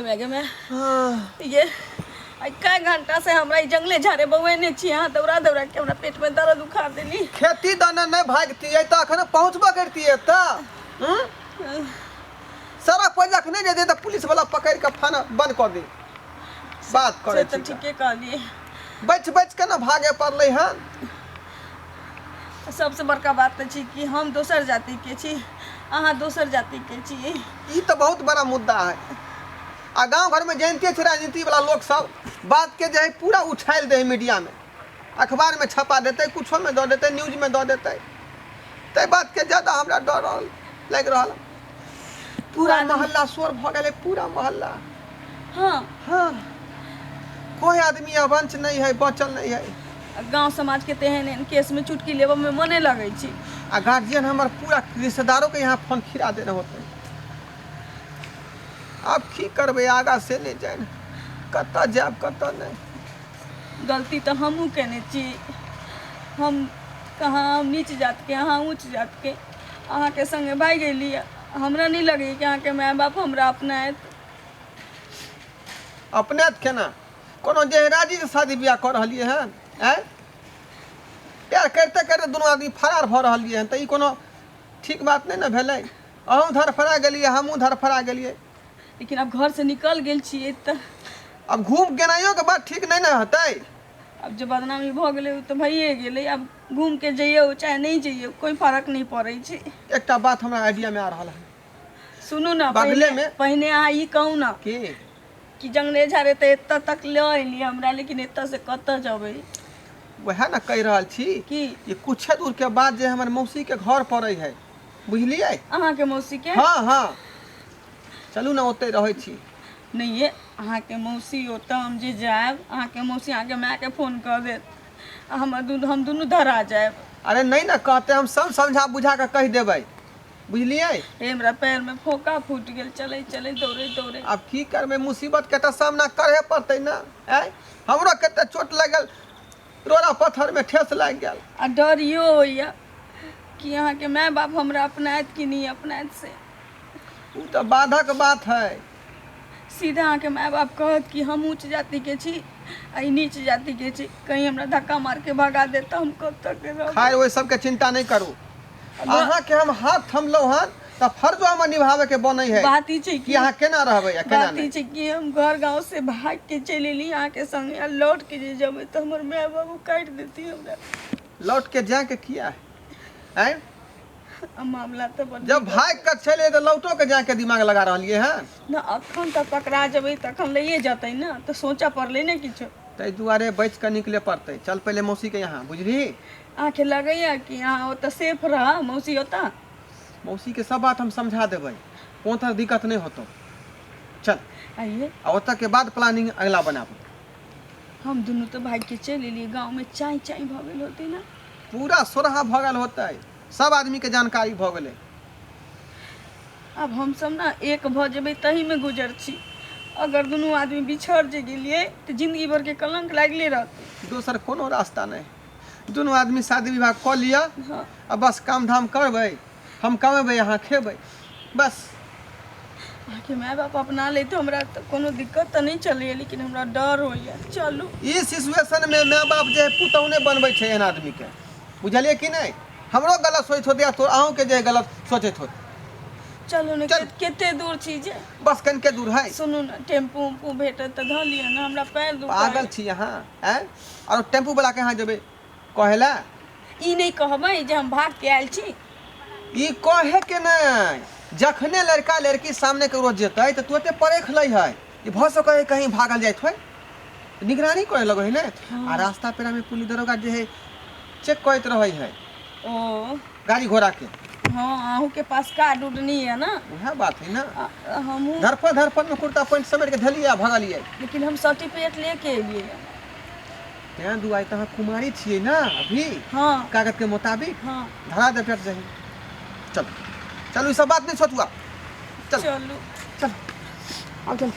गेमे ये कई घंटा से हमरा जंगले झाड़े बउएने छी यहाँ दौड़ा दौड़ा के हमरा पेट में दर्द उखाड़ देली। खेती दाना नहीं भागती है तो अखन पहुंचबा करती है तो सारा पैसा नहीं दे तो पुलिस वाला पकड़ के फाना बंद कर दे। बात करे तो ठीके कहलिए बच बच के ना भागे पड़ले हैं। सबसे बड़का बात छी कि हम दोसर जाति के छी, अहाँ दोसर जाति के छी। ये तो बहुत बड़ा मुद्दा है। आ गाँव घर में जानते थे राजनीति वाला लोग सब बात के जो है पूरा उछाल दे मीडिया में, अखबार में छपा देते, कुछो में दो देते, न्यूज में दो देते। ते बात के ज्यादा हमरा डर लग रहा। पूरा मोहल्ला शोर भ गए, पूरा मोहल्ला। हाँ हाँ कोई आदमी अवंच नहीं है, बचल नहीं है। गांव समाज के तेहन केस में चुटकी लेब में मने लगे छी। आ गार्जियन हमारे पूरा रिश्तेदारों के यहाँ फोन खिरा देने होते। अब की करबे, आगा से नहीं जाए, कत जाब कत नहीं। गलती तो हमहू केने छी। हम कहाँ नीच जात के, अहाँ ऊँच जात के, अहाँ के संगे भाग गेली। हमरा नहीं लगे कि अहाँ के माय बाप हमरा अपनाएत। अपनेत केना कोनो जहराजी से शादी ब्याह कर रही है। प्यार करते करते दोनों आदमी फरार भ रही है तो ये कोनो ठीक बात नहीं ना भेलै। अहूँ धरफरा गेलिए, हमहूँ धरफरा गेलिए। लेकिन अब घर से निकल गेल छिए तो अब घूम गेनाइयो के बात ठीक नहीं ना होतै। अब जो बदनामी भ गेलै तो भइए गेलै। अब घूम के जइयो चाहे नहीं जइयो कोई फर्क नहीं पड़े छै। एकटा बात हमरा आइडिया में आ रहा है। सुनू ना, बगले में पहले अहाँ ई कहू ना कि जंगले झाड़े तो एतऽ तक ले अलिए हमरा, लेकिन एतऽ से कतऽ जबै। वह ना कह रहा छी कि ये कुछ दूर के बाद जे हमर मौसी के घर पड़े है, बुझलिए। अहाँ के मौसी के? हाँ हाँ चलू ना ओते रहे छी। नहीं है अहाँ के मौसी ओतऽ हम जे जाएब, अहाँ के मौसी अहाँ के माय के फोन कर देत, हम दुनू धरा जाएब। अरे नहीं ना कहते, हम सब समझा बुझा के कह देबै, बुझलिए। हमरा पैर में फोका फूट गेल, चले चले दौड़े दौड़े। अब की करबे, मुसीबत के तो सामना करे पड़ते ना। हमरो कते चोट लगल, रोड़ा पत्थर में ठेस लग गया। आ डर यो होइया कि अहाँ के माय बाप हमरा अपनाएत कि नहीं अपनाएत से। वो तो बाधक बात है। सीधा अहाँ के माय बाप कहत कि हम ऊँच जाति के छी, आ नीच जाति के छी, कहीं हमरा धक्का मार के भगा देता हम कब तक रहब। खैर वही सब के चिंता नहीं करू। अहाँ के हम हाथ थमलो हन तो फर्ज हम निभावे के बनै है। बात ई छै कि अहाँ केना रहबै या केना बात ई छै कि हम घर गांव से भाग के चलि एली अहाँ के संगे, आ लौट के जे जबै तो हमर माय बाबू काट देती हमरा। लौट के जाए के किया है? मामला तो जब भाग कर चले तो लौटो के जाके दिमाग लगा रहिए हैं ना। अखन तक पकड़ा जबै तखन लइए जतै ना, तो सोचा पड़ले ना किछो। तै दुआरे बच के निकले पड़ते। चल पहले मौसी के यहाँ, बुझली। आँखें लगैया कि अहाँ ओतऽ सेफ रह, मौसी ओतऽ। मौसी के सब बात हम समझा देबै, कोनो तरह दिक्कत नहीं होतो। चल आइए आ ओतऽ के बाद प्लानिंग अगला बनाबो। हम दुनू तो भाग के चल एलिए, गाँव में चाय चाय भ गेल होते ना। पूरा सोरहा भगल होते, सब आदमी के जानकारी भ गेलै। अब हम सब ना एक भ जेबै तही में गुजर छी। अगर दुनू आदमी बिछड़ जे गेलिए तो जिंदगी भर के कलंक लागले रहते। दोसर कोनो रास्ता नहीं। दोनों आदमी शादी विवाह कर लिया। हाँ। अब बस काम धाम करबै, हम कमेबै, यहाँ खेबै, बस। आके माय बाप अपना ले तो हमरा तो कोनो दिक्कत तो नहीं चले, लेकिन हमरा डर होइया। चलू इस सिचुएशन में माय बाप जे पुतौने बनबै छै एहन आदमी के, बुझलिए कि नहीं। हमरो गलत सोच होते तो अहूँ के जे गलत सोचत होत। चलू ने, चल। केते दूर छी जे? बस कनिके दूर है। सुनू ना, टेम्पू उम्पू भेटत तो ध लिया ना, हमरा पैर दुखा। पागल छी यहाँ हैं? और टेम्पू वाला के यहाँ जेबै कहेला? ई नहीं कहबै जे हम भाग के आयल छी। ई कहे के नहीं, जखने लड़का लड़की सामने के रोज जेतै तो तुरंते परख लै है। ई भ सकै है कहीं भागल जाइत होय, निगरानी करे लगो है ना। हाँ। आ रास्ता पेरा में पुलिस दरोगा जे है चेक करत रहे है ओ गाड़ी घोड़ा के। हाँ, आहू के पास कार्ड उड नहीं है ना। वह बात है ना। हमहू धरपन में कुर्ता पैंट समेट के धलिए भगलिए। लेकिन हम सर्टिफिकेट लेके एलिए। यहाँ दुआई तहाँ कुमारी छिए ना अभी। हाँ कागज के मुताबिक हाँ धरा दे पेट जाही। चल चल, ई सब बात नहीं सोचुआ। चल चलू चल आओ चल।